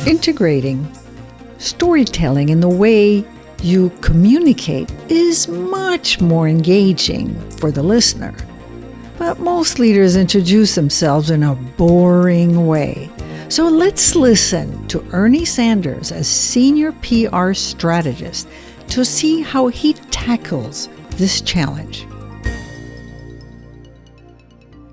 Integrating storytelling in the way you communicate is much more engaging for the listener. But most leaders introduce themselves in a boring way. So let's listen to Ernie Sander as Senior PR Strategist to see how he tackles this challenge.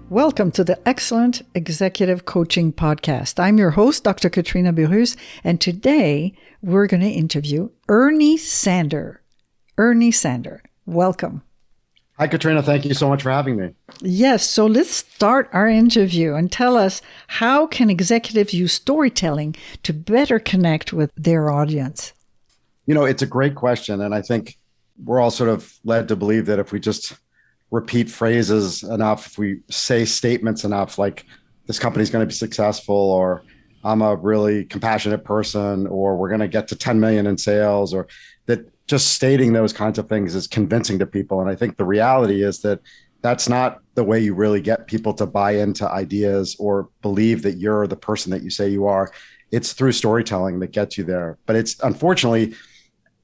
Welcome to the Excellent Executive Coaching Podcast. I'm your host, Dr. Katrina Burrus, and today we're going to interview Ernie Sander. Ernie Sander, welcome. Hi, Katrina. Thank you so much for having me. Yes, so let's start our interview and tell us, how can executives use storytelling to better connect with their audience? You know, it's a great question, and I think we're all sort of led to believe that if we just repeat phrases enough, if we say statements enough, like this company's going to be successful, or I'm a really compassionate person, or we're going to get to 10 million in sales, or that just stating those kinds of things is convincing to people. And I think the reality is that that's not the way you really get people to buy into ideas or believe that you're the person that you say you are. It's through storytelling that gets you there. But it's unfortunately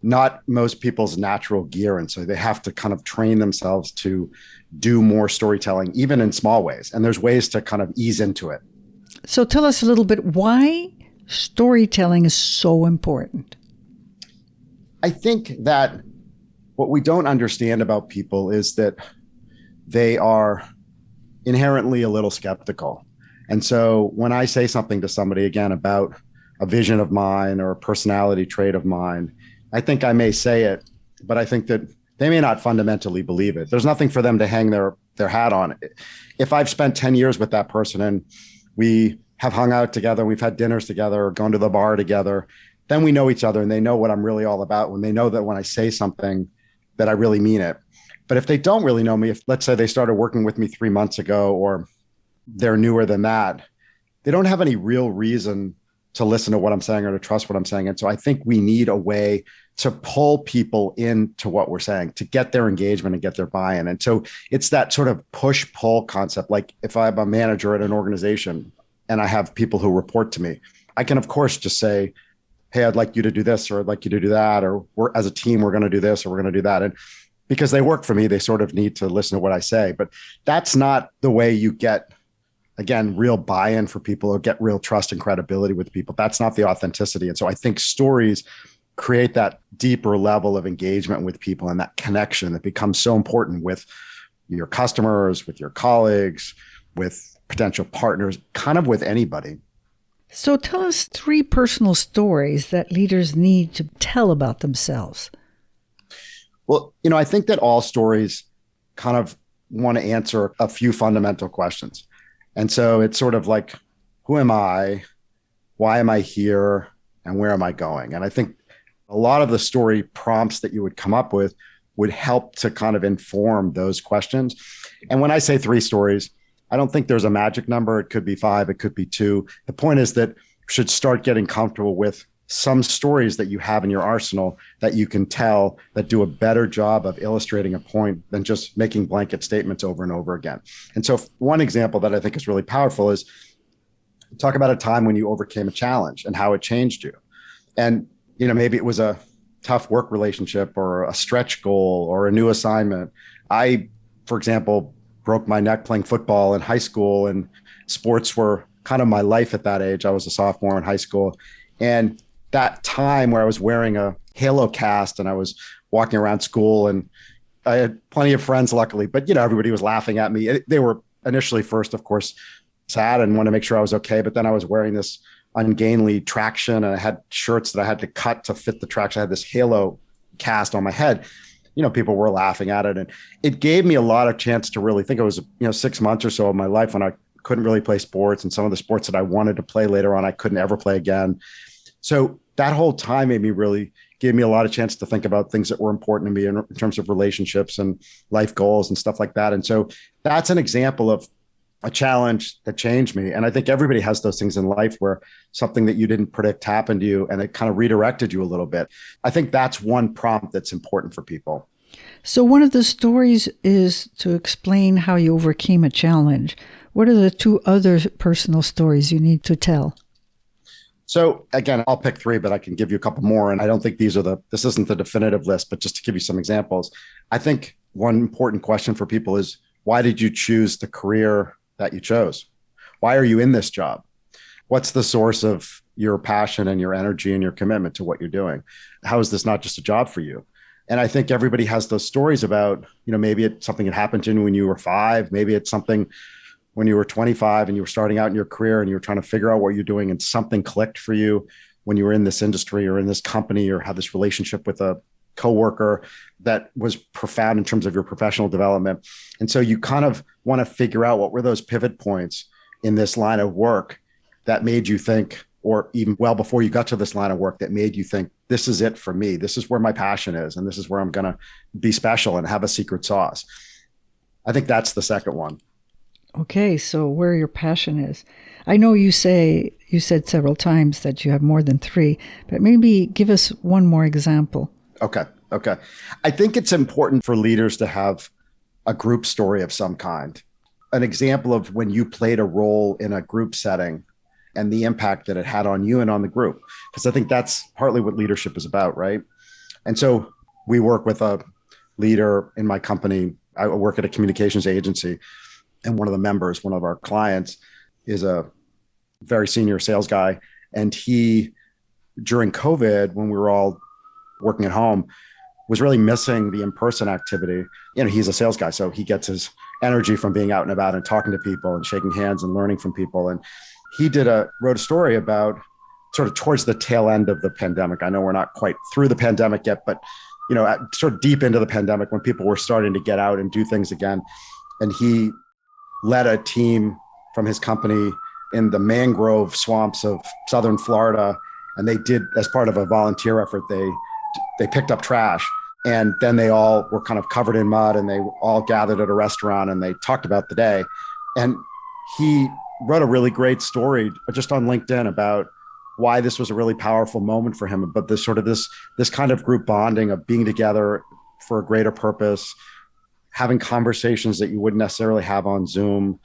not most people's natural gear. And so they have to kind of train themselves to do more storytelling, even in small ways. And there's ways to kind of ease into it. So tell us a little bit why storytelling is so important. I think that what we don't understand about people is that they are inherently a little skeptical. And so when I say something to somebody, again, about a vision of mine or a personality trait of mine, I think I may say it, but I think that they may not fundamentally believe it. There's nothing for them to hang their hat on. If I've spent 10 years with that person and we have hung out together, we've had dinners together, or gone to the bar together, then we know each other and they know what I'm really all about, when they know that when I say something that I really mean it. But if they don't really know me, if let's say they started working with me 3 months ago, or they're newer than that, they don't have any real reason to listen to what I'm saying or to trust what I'm saying. And so I think we need a way to pull people into what we're saying, to get their engagement and get their buy-in. And so it's that sort of push-pull concept. Like if I'm a manager at an organization and I have people who report to me, I can, of course, just say, hey, I'd like you to do this, or I'd like you to do that, or we're as a team, we're going to do this, or we're going to do that. And because they work for me, they sort of need to listen to what I say. But that's not the way you get, again, real buy-in for people, or get real trust and credibility with people. That's not the authenticity. And so I think stories create that deeper level of engagement with people and that connection that becomes so important with your customers, with your colleagues, with potential partners, kind of with anybody. So tell us 3 personal stories that leaders need to tell about themselves. Well, you know, I think that all stories kind of want to answer a few fundamental questions. And so it's sort of like, who am I? Why am I here? And where am I going? And I think a lot of the story prompts that you would come up with would help to kind of inform those questions. And when I say 3 stories, I don't think there's a magic number. It could be 5, it could be 2. The point is that you should start getting comfortable with some stories that you have in your arsenal that you can tell that do a better job of illustrating a point than just making blanket statements over and over again. And so one example that I think is really powerful is talk about a time when you overcame a challenge and how it changed you. And, you know, maybe it was a tough work relationship or a stretch goal or a new assignment. I, for example, broke my neck playing football in high school, and sports were kind of my life at that age. I was a sophomore in high school. And that time where I was wearing a halo cast and I was walking around school, and I had plenty of friends, luckily, but, you know, everybody was laughing at me. They were initially first, of course, sad and wanted to make sure I was okay. But then I was wearing this ungainly traction, and I had shirts that I had to cut to fit the traction. I had this halo cast on my head. You know, people were laughing at it, and it gave me a lot of chance to really think. It was, 6 months or so of my life when I couldn't really play sports, and some of the sports that I wanted to play later on, I couldn't ever play again. So that whole time gave me a lot of chance to think about things that were important to me in terms of relationships and life goals and stuff like that. And so that's an example of a challenge that changed me. And I think everybody has those things in life where something that you didn't predict happened to you and it kind of redirected you a little bit. I think that's one prompt that's important for people. So one of the stories is to explain how you overcame a challenge. What are the two other personal stories you need to tell? So again, I'll pick three, but I can give you a couple more. And I don't think this isn't the definitive list, but just to give you some examples, I think one important question for people is, why did you choose the career that you chose? Why are you in this job? What's the source of your passion and your energy and your commitment to what you're doing? How is this not just a job for you? And I think everybody has those stories about, maybe it's something that happened to you when you were 5, maybe it's something when you were 25 and you were starting out in your career and you were trying to figure out what you're doing and something clicked for you when you were in this industry or in this company or had this relationship with a coworker that was profound in terms of your professional development. And so you kind of want to figure out what were those pivot points in this line of work that made you think, or even well before you got to this line of work, that made you think, this is it for me. This is where my passion is. And this is where I'm going to be special and have a secret sauce. I think that's the second one. Okay, so where your passion is. I know you said several times that you have more than 3, but maybe give us one more example. Okay. I think it's important for leaders to have a group story of some kind. An example of when you played a role in a group setting and the impact that it had on you and on the group. Because I think that's partly what leadership is about, right? And so we work with a leader in my company. I work at a communications agency. And one of the members, one of our clients, is a very senior sales guy. And he, during COVID, when we were all working at home, was really missing the in-person activity. He's a sales guy, so he gets his energy from being out and about and talking to people and shaking hands and learning from people. And he wrote a story about sort of towards the tail end of the pandemic. I know we're not quite through the pandemic yet, but sort of deep into the pandemic when people were starting to get out and do things again. And he led a team from his company in the mangrove swamps of southern Florida. And they did, as part of a volunteer effort, they picked up trash. And then they all were kind of covered in mud and they all gathered at a restaurant and they talked about the day. And he wrote a really great story just on LinkedIn about why this was a really powerful moment for him, but this kind of group bonding of being together for a greater purpose, having conversations that you wouldn't necessarily have on Zoom,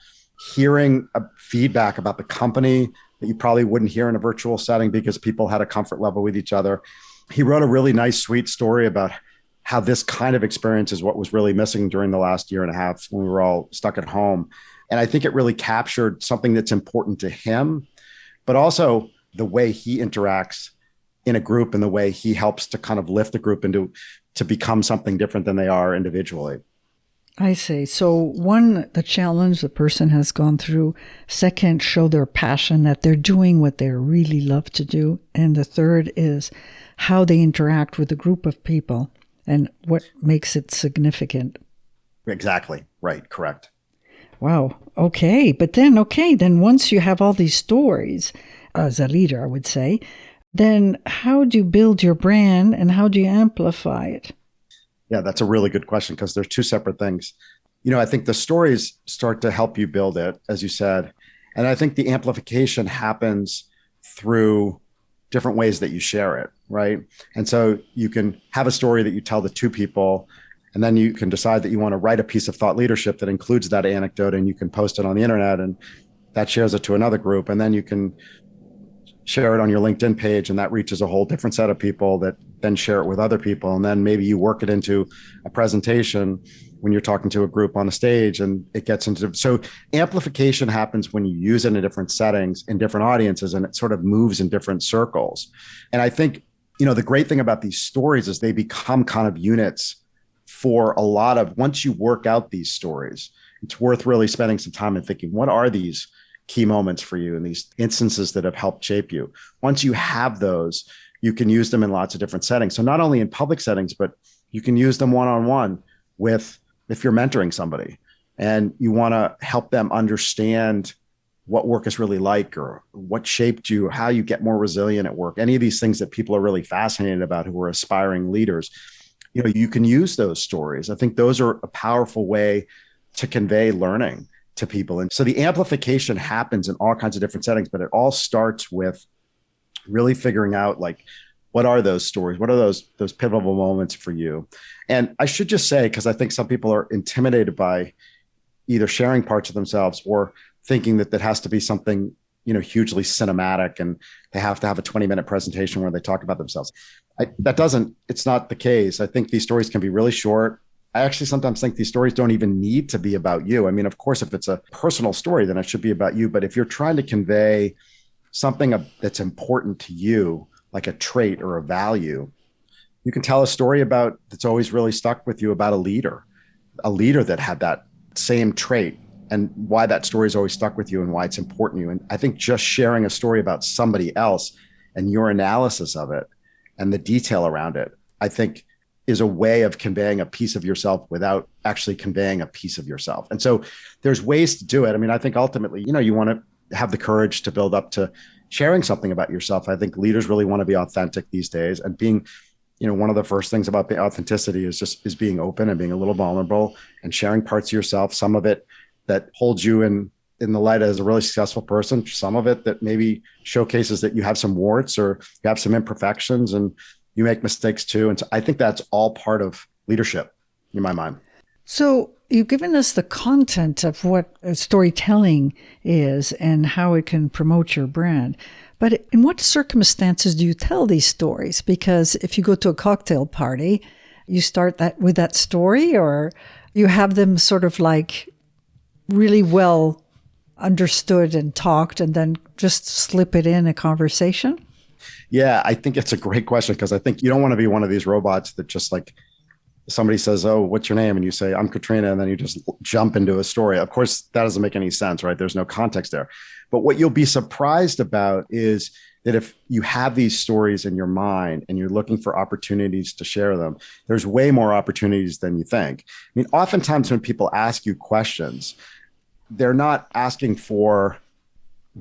hearing feedback about the company that you probably wouldn't hear in a virtual setting because people had a comfort level with each other. He wrote a really nice, sweet story about how this kind of experience is what was really missing during the last year and a half when we were all stuck at home. And I think it really captured something that's important to him, but also the way he interacts in a group and the way he helps to kind of lift the group to become something different than they are individually. I see. So one, the challenge the person has gone through. Second, show their passion, that they're doing what they really love to do. And the third is how they interact with a group of people and what makes it significant. Exactly. Right. Correct. Wow. Okay. But then once you have all these stories, as a leader, I would say, then how do you build your brand and how do you amplify it? Yeah, that's a really good question because they're two separate things. I think the stories start to help you build it, as you said. And I think the amplification happens through different ways that you share it, right? And so you can have a story that you tell to 2 people, and then you can decide that you want to write a piece of thought leadership that includes that anecdote, and you can post it on the internet, and that shares it to another group. And then you can share it on your LinkedIn page, and that reaches a whole different set of people that then share it with other people. And then maybe you work it into a presentation when you're talking to a group on a stage, and it gets into, so amplification happens when you use it in different settings, in different audiences, and it sort of moves in different circles. And I think, the great thing about these stories is they become kind of units for a lot of, once you work out these stories, it's worth really spending some time and thinking, what are these key moments for you and these instances that have helped shape you? Once you have those, you can use them in lots of different settings. So not only in public settings, but you can use them one-on-one if you're mentoring somebody and you want to help them understand what work is really like or what shaped you, how you get more resilient at work, any of these things that people are really fascinated about who are aspiring leaders. You can use those stories. I think those are a powerful way to convey learning to people. And so the amplification happens in all kinds of different settings, but it all starts with really figuring out What are those stories? What are those pivotal moments for you? And I should just say, because I think some people are intimidated by either sharing parts of themselves or thinking that has to be something, hugely cinematic and they have to have a 20-minute presentation where they talk about themselves. It's not the case. I think these stories can be really short. I actually sometimes think these stories don't even need to be about you. I mean, of course, if it's a personal story, then it should be about you. But if you're trying to convey something that's important to you, like a trait or a value, you can tell a story that's always really stuck with you about a leader that had that same trait and why that story is always stuck with you and why it's important to you. And I think just sharing a story about somebody else and your analysis of it and the detail around it, I think is a way of conveying a piece of yourself without actually conveying a piece of yourself. And so there's ways to do it. I mean, I think ultimately, you want to have the courage to build up to sharing something about yourself. I think leaders really want to be authentic these days, and being, one of the first things about the authenticity is being open and being a little vulnerable and sharing parts of yourself. Some of it that holds you in the light as a really successful person. Some of it that maybe showcases that you have some warts or you have some imperfections and you make mistakes too. And so I think that's all part of leadership in my mind. So you've given us the content of what storytelling is and how it can promote your brand. But in what circumstances do you tell these stories? Because if you go to a cocktail party, you start that with that story, or you have them sort of like really well understood and talked and then just slip it in a conversation? Yeah, I think it's a great question, because I think you don't want to be one of these robots that just like somebody says, "Oh, what's your name?" And you say, "I'm Katrina." And then you just jump into a story. Of course, that doesn't make any sense, right? There's no context there. But what you'll be surprised about is that if you have these stories in your mind and you're looking for opportunities to share them, there's way more opportunities than you think. I mean, oftentimes when people ask you questions, they're not asking for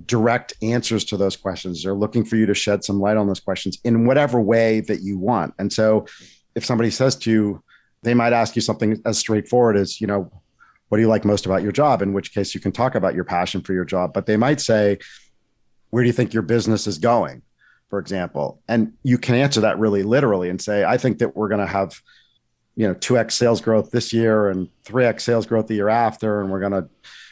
direct answers to those questions. They're looking for you to shed some light on those questions in whatever way that you want. And so if somebody says to you, they might ask you something as straightforward as, what do you like most about your job? In which case you can talk about your passion for your job. But they might say, where do you think your business is going, for example? And you can answer that really literally and say, I think that we're going to have, 2x sales growth this year and 3x sales growth the year after, and we're going to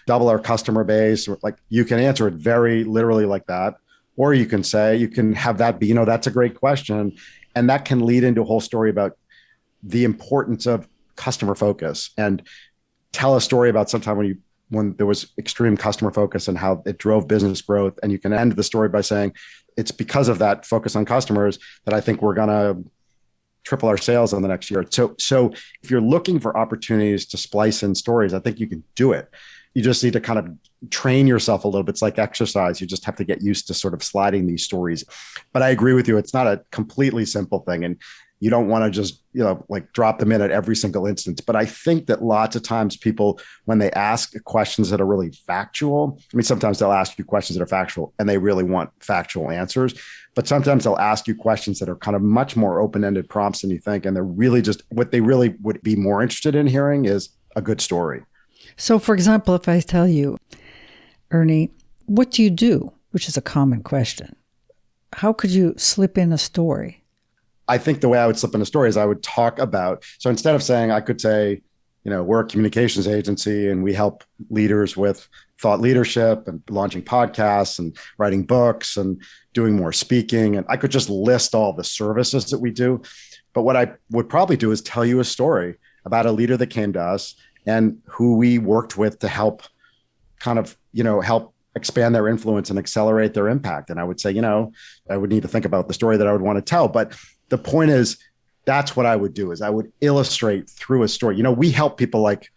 double our customer base. Like, you can answer it very literally like that. Or you can say, you can have that be, that's a great question. And that can lead into a whole story about the importance of customer focus, and tell a story about sometime when there was extreme customer focus and how it drove business growth. And you can end the story by saying, it's because of that focus on customers that I think we're going to triple our sales in the next year. So if you're looking for opportunities to splice in stories, I think you can do it. You just need to kind of train yourself a little bit. It's like exercise. You just have to get used to sort of sliding these stories. But I agree with you. It's not a completely simple thing. And you don't want to just, like drop them in at every single instance. But I think that lots of times people, when they ask questions that are really factual, I mean, sometimes they'll ask you questions that are factual and they really want factual answers. But sometimes they'll ask you questions that are kind of much more open-ended prompts than you think. And they're really just, what they really would be more interested in hearing is a good story. So, for example, if I tell you, Ernie, what do you do? Which is a common question. How could you slip in a story? I think the way I would slip in a story is I would talk about, so instead of saying, I could say, we're a communications agency and we help leaders with thought leadership and launching podcasts and writing books and doing more speaking. And I could just list all the services that we do. But what I would probably do is tell you a story about a leader that came to us and who we worked with to help kind of, help expand their influence and accelerate their impact. And I would say, I would need to think about the story that I would want to tell. But the point is, that's what I would do, is I would illustrate through a story. We help people like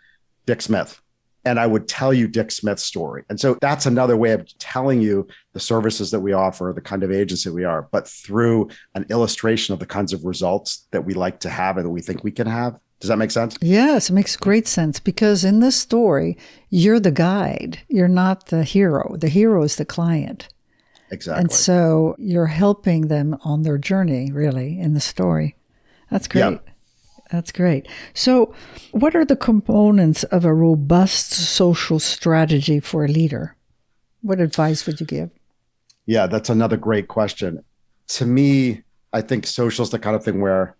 Dick Smith, and I would tell you Dick Smith's story. And so that's another way of telling you the services that we offer, the kind of agency we are, but through an illustration of the kinds of results that we like to have and that we think we can have. Does that make sense? Yes, it makes great sense, because in this story, you're the guide. You're not the hero. The hero is the client. Exactly. And so you're helping them on their journey, really, in the story. That's great. Yep. That's great. So what are the components of a robust social strategy for a leader? What advice would you give? Yeah, that's another great question. To me, I think social is the kind of thing where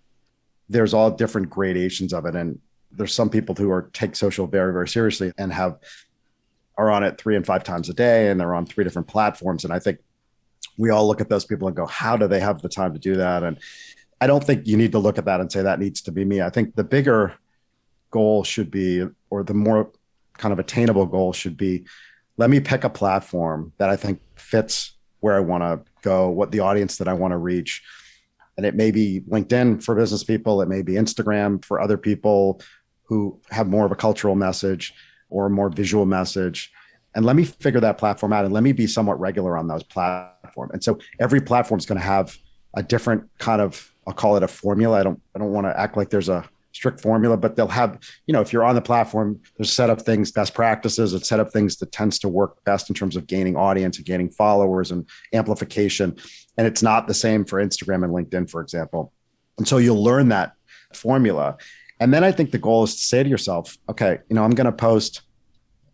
there's all different gradations of it. And there's some people who take social very, very seriously and are on it 3 and 5 times a day, and they're on 3 different platforms. And I think we all look at those people and go, how do they have the time to do that? And I don't think you need to look at that and say that needs to be me. I think the bigger goal should be, or the more kind of attainable goal should be, let me pick a platform that I think fits where I want to go, what the audience that I want to reach. And it may be LinkedIn for business people. It may be Instagram for other people who have more of a cultural message or a more visual message. And let me figure that platform out, and let me be somewhat regular on those platforms. And so every platform is going to have a different kind of, I'll call it a formula. I don't want to act like there's a strict formula, but they'll have, if you're on the platform, there's a set of things, best practices, a set of things that tends to work best in terms of gaining audience and gaining followers and amplification. And it's not the same for Instagram and LinkedIn, for example. And so you'll learn that formula. And then I think the goal is to say to yourself, okay, I'm going to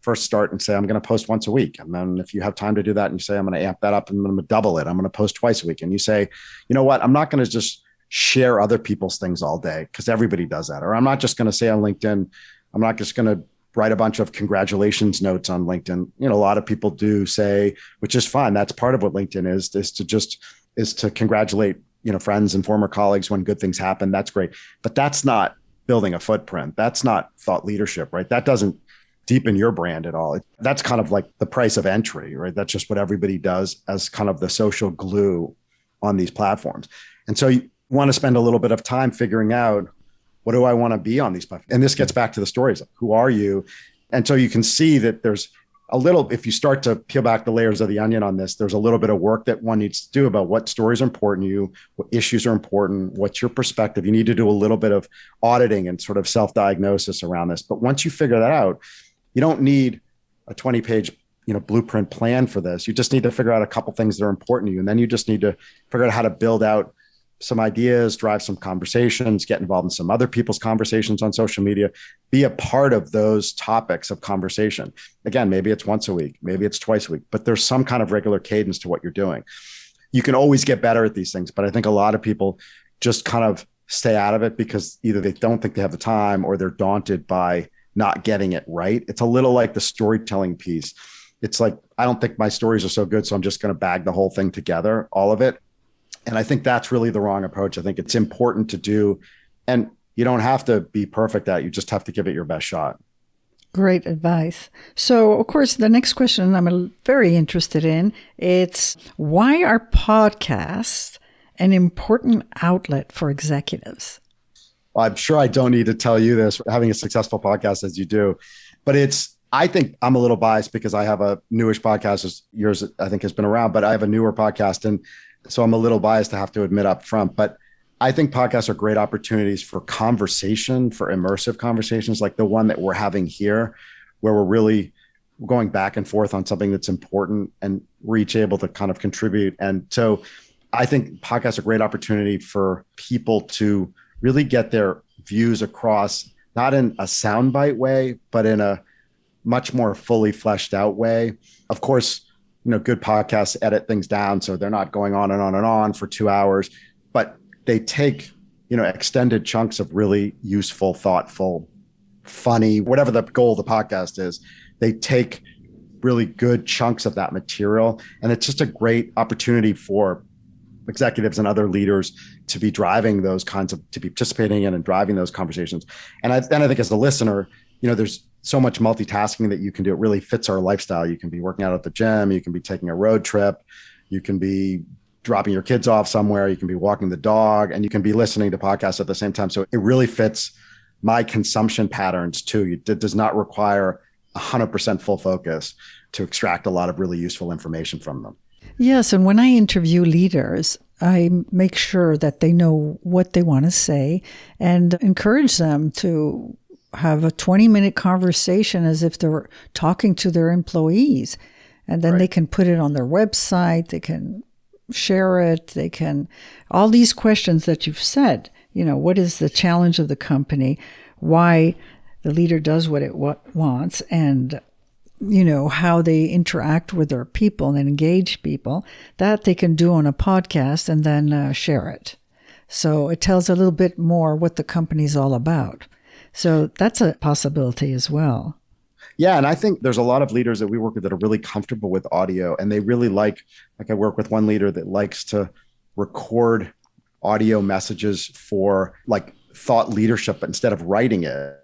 first start and say, I'm going to post once a week. And then if you have time to do that and you say, I'm going to amp that up and I'm going to double it, I'm going to post twice a week. And you say, you know what, I'm not going to just share other people's things all day because everybody does that. Or I'm not just going to say on LinkedIn, I'm not just going to write a bunch of congratulations notes on LinkedIn. A lot of people do say, which is fine. That's part of what LinkedIn is to congratulate, friends and former colleagues when good things happen. That's great. But that's not building a footprint. That's not thought leadership, right? That doesn't deepen your brand at all. That's kind of like the price of entry, right? That's just what everybody does as kind of the social glue on these platforms. And so you want to spend a little bit of time figuring out, what do I want to be on these platforms? And this gets back to the stories. Who are you? And so you can see that there's a little, if you start to peel back the layers of the onion on this, there's a little bit of work that one needs to do about what stories are important to you, what issues are important, what's your perspective. You need to do a little bit of auditing and sort of self-diagnosis around this. But once you figure that out, you don't need a 20-page blueprint plan for this. You just need to figure out a couple things that are important to you. And then you just need to figure out how to build out some ideas, drive some conversations, get involved in some other people's conversations on social media, be a part of those topics of conversation. Again, maybe it's once a week, maybe it's twice a week, but there's some kind of regular cadence to what you're doing. You can always get better at these things, but I think a lot of people just kind of stay out of it because either they don't think they have the time or they're daunted by not getting it right. It's a little like the storytelling piece. It's like, I don't think my stories are so good, so I'm just going to bag the whole thing together, all of it. And I think that's really the wrong approach. I think it's important to do, and you don't have to be perfect at it. You just have to give it your best shot. Great advice. So, of course, the next question I'm very interested in, it's why are podcasts an important outlet for executives? Well, I'm sure I don't need to tell you this, having a successful podcast as you do, but I think I'm a little biased because I have a newish podcast, as yours I think has been around, but I have a newer podcast. And so I'm a little biased to have to admit up front, but I think podcasts are great opportunities for conversation, for immersive conversations like the one that we're having here, where we're really going back and forth on something that's important and we're each able to kind of contribute. And so I think podcasts are a great opportunity for people to really get their views across, not in a soundbite way, but in a much more fully fleshed out way. Of course, good podcasts edit things down, so they're not going on and on and on for 2 hours, but they take, extended chunks of really useful, thoughtful, funny, whatever the goal of the podcast is. They take really good chunks of that material. And it's just a great opportunity for executives and other leaders to be driving those kinds of, to be participating in and driving those conversations. And I think as a listener, there's so much multitasking that you can do. It really fits our lifestyle. You can be working out at the gym. You can be taking a road trip. You can be dropping your kids off somewhere. You can be walking the dog, and you can be listening to podcasts at the same time. So it really fits my consumption patterns too. It does not require 100% full focus to extract a lot of really useful information from them. Yes. And when I interview leaders, I make sure that they know what they want to say and encourage them to have a 20-minute conversation as if they're talking to their employees. And then They can put it on their website. They can share it. They can, all these questions that you've said, what is the challenge of the company? Why the leader does what it wants, and, how they interact with their people and engage people, that they can do on a podcast and then share it. So it tells a little bit more what the company's all about. So that's a possibility as well. Yeah. And I think there's a lot of leaders that we work with that are really comfortable with audio, and they really like I work with one leader that likes to record audio messages for like thought leadership, but instead of writing it,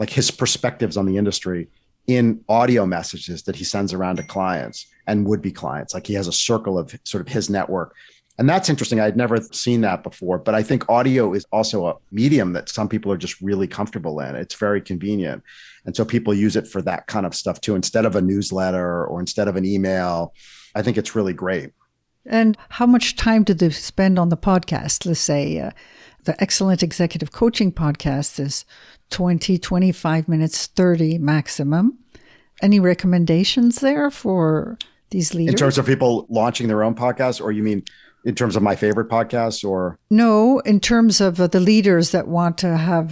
like his perspectives on the industry in audio messages that he sends around to clients and would-be clients. Like he has a circle of sort of his network. And that's interesting. I had never seen that before, but I think audio is also a medium that some people are just really comfortable in. It's very convenient. And so people use it for that kind of stuff too, instead of a newsletter or instead of an email. I think it's really great. And how much time do they spend on the podcast? Let's say the Excellent Executive Coaching podcast is 20, 25 minutes, 30 maximum. Any recommendations there for these leaders? In terms of people launching their own podcasts, or you mean in terms of my favorite podcasts, or? No, in terms of the leaders that want to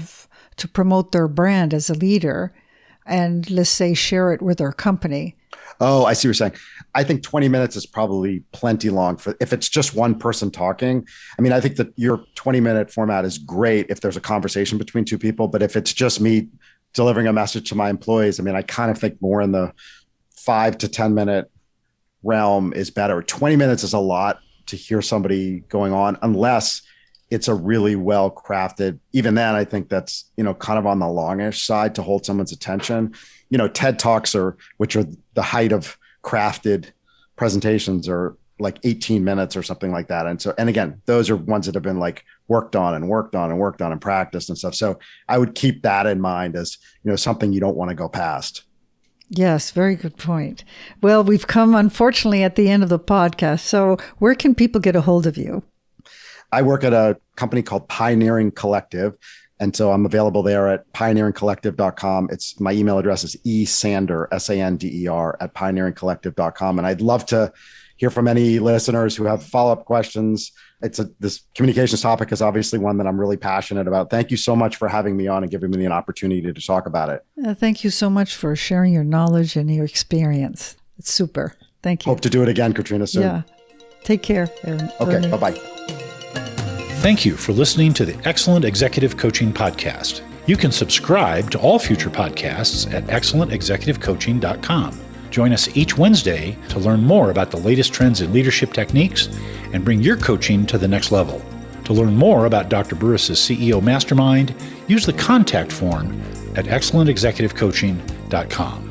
promote their brand as a leader and, let's say, share it with their company. Oh, I see what you're saying. I think 20 minutes is probably plenty long for if it's just one person talking. I mean, I think that your 20-minute format is great if there's a conversation between two people, but if it's just me delivering a message to my employees, I mean, I kind of think more in the 5 to 10 minute realm is better. 20 minutes is a lot to hear somebody going on, unless it's a really well crafted. Even then, I think that's, kind of on the longish side to hold someone's attention. TED Talks which are the height of crafted presentations, are like 18 minutes or something like that. And again, those are ones that have been like worked on and practiced and stuff. So I would keep that in mind as, something you don't want to go past. Yes, very good point. Well, we've come, unfortunately, at the end of the podcast. So where can people get a hold of you? I work at a company called Pioneering Collective. And so I'm available there at pioneeringcollective.com. My email address is esander, Sander, at pioneeringcollective.com. And I'd love to hear from any listeners who have follow-up questions. This communications topic is obviously one that I'm really passionate about. Thank you so much for having me on and giving me an opportunity to talk about it. Thank you so much for sharing your knowledge and your experience. It's super. Thank you. Hope to do it again, Katrina, soon. Yeah. Take care, Ernie. Okay, bye-bye. Thank you for listening to the Excellent Executive Coaching Podcast. You can subscribe to all future podcasts at excellentexecutivecoaching.com. Join us each Wednesday to learn more about the latest trends in leadership techniques and bring your coaching to the next level. To learn more about Dr. Burrus' CEO Mastermind, use the contact form at excellentexecutivecoaching.com.